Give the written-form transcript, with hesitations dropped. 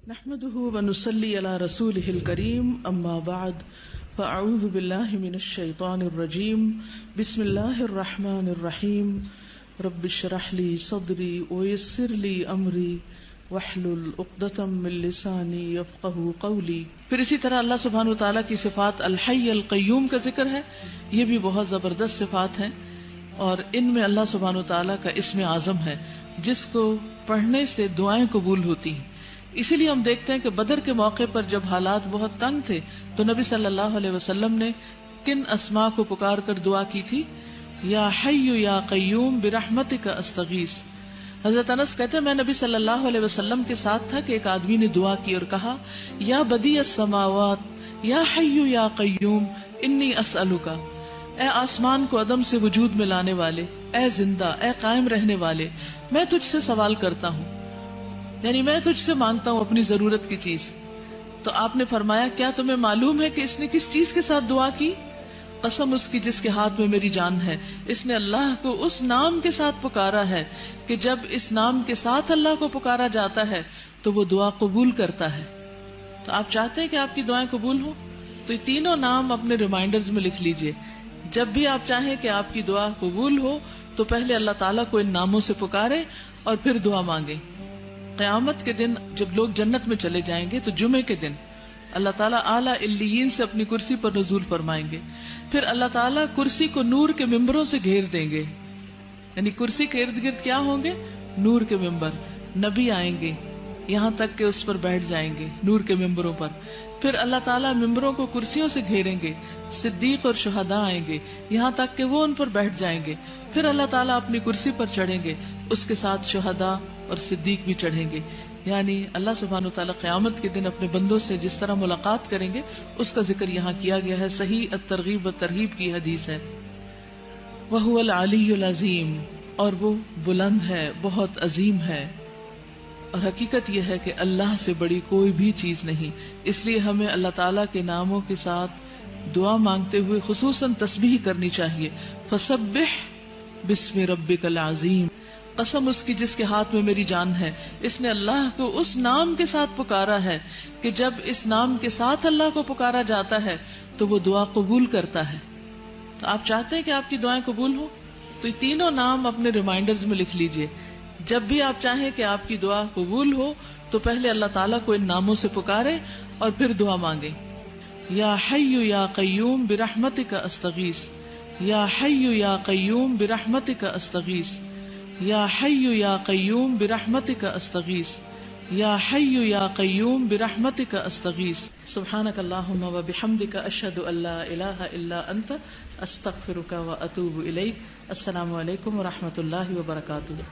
نحمده ونصلي على رسوله الكريم اما بعد فاعوذ بالله من الشيطان الرجيم بسم الله الرحمن الرحيم رب اشرح لي صدري ويسر لي امري واحلل عقدة من لساني يفقهوا قولي۔ پھر اسی طرح اللہ سبحانہ وتعالیٰ کی صفات الحی القیوم کا ذکر ہے، یہ بھی بہت زبردست صفات ہیں اور ان میں اللہ سبحانہ وتعالیٰ کا اسم اعظم ہے جس کو پڑھنے سے دعائیں قبول ہوتی ہیں۔ اسی لیے ہم دیکھتے ہیں کہ بدر کے موقع پر جب حالات بہت تنگ تھے تو نبی صلی اللہ علیہ وسلم نے کن اسماء کو پکار کر دعا کی تھی؟ یا حی یا قیوم برحمتک استغیث۔ حضرت انس کہتے ہیں میں نبی صلی اللہ علیہ وسلم کے ساتھ تھا کہ ایک آدمی نے دعا کی اور کہا یا بدیع السماوات یا حی یا قیوم انی اسألک، اے آسمان کو عدم سے وجود میں لانے والے، اے زندہ، اے قائم رہنے والے، میں تجھ سے سوال کرتا ہوں، یعنی میں تجھ سے مانگتا ہوں اپنی ضرورت کی چیز۔ تو آپ نے فرمایا کیا تمہیں معلوم ہے کہ اس نے کس چیز کے ساتھ دعا کی؟ قسم اس کی جس کے ہاتھ میں میری جان ہے، اس نے اللہ کو اس نام کے ساتھ پکارا ہے کہ جب اس نام کے ساتھ اللہ کو پکارا جاتا ہے تو وہ دعا قبول کرتا ہے۔ تو آپ چاہتے ہیں کہ آپ کی دعائیں قبول ہوں تو یہ تینوں نام اپنے ریمائنڈرز میں لکھ لیجئے۔ جب بھی آپ چاہیں کہ آپ کی دعا قبول ہو تو پہلے اللہ تعالیٰ کو ان ناموں سے پکاریں اور پھر دعا مانگیں۔ قیامت کے دن جب لوگ جنت میں چلے جائیں گے تو جمعے کے دن اللہ تعالیٰ اعلیٰ علیین سے اپنی کرسی پر نزول فرمائیں گے، پھر اللہ تعالیٰ کرسی کو نور کے ممبروں سے گھیر دیں گے، یعنی کرسی کے ارد گرد کیا ہوں گے؟ نور کے ممبر، نبی آئیں گے یہاں تک کہ اس پر بیٹھ جائیں گے نور کے ممبروں پر، پھر اللہ تعالیٰ ممبروں کو کرسیوں سے گھیریں گے، صدیق اور شہداء آئیں گے یہاں تک کہ وہ ان پر بیٹھ جائیں گے، پھر اللہ تعالیٰ اپنی کرسی پر چڑھیں گے، اس کے ساتھ شہداء اور صدیق بھی چڑھیں گے۔ یعنی اللہ سبحانہ وتعالیٰ قیامت کے دن اپنے بندوں سے جس طرح ملاقات کریں گے اس کا ذکر یہاں کیا گیا ہے۔ صحیح الترغیب والترہیب کی حدیث ہے۔ وَهُوَ الْعَلِيُّ الْعَظِيمُ، اور وہ بلند ہے، بہت عظیم ہے، اور حقیقت یہ ہے کہ اللہ سے بڑی کوئی بھی چیز نہیں، اس لیے ہمیں اللہ تعالیٰ کے ناموں کے ساتھ دعا مانگتے ہوئے خصوصاً تسبیح کرنی چاہیے۔ فَسَبِّحْ بِاسْمِ رَبِّكَ الْعَظِيمِ، قسم اس کی جس کے ہاتھ میں میری جان ہے، اس نے اللہ کو اس نام کے ساتھ پکارا ہے کہ جب اس نام کے ساتھ اللہ کو پکارا جاتا ہے تو وہ دعا قبول کرتا ہے۔ تو آپ چاہتے ہیں کہ آپ کی دعائیں قبول ہوں تو یہ تینوں نام اپنے ریمائنڈرز میں لکھ لیجئے۔ جب بھی آپ چاہیں کہ آپ کی دعا قبول ہو تو پہلے اللہ تعالیٰ کو ان ناموں سے پکاریں اور پھر دعا مانگیں۔ یا حی یا قیوم برحمتک استغیث، یا حی یا قیوم برحمتک استغیث، یا حی یا قیوم برحمتک استغیث، یا حی یا قیوم برحمتک استغیث۔ سبحانک اللہم و بحمدک اشہد ان لا الہ الا انت استغفرک و اتوب الیک۔ السلام علیکم و رحمۃ اللہ وبرکاتہ۔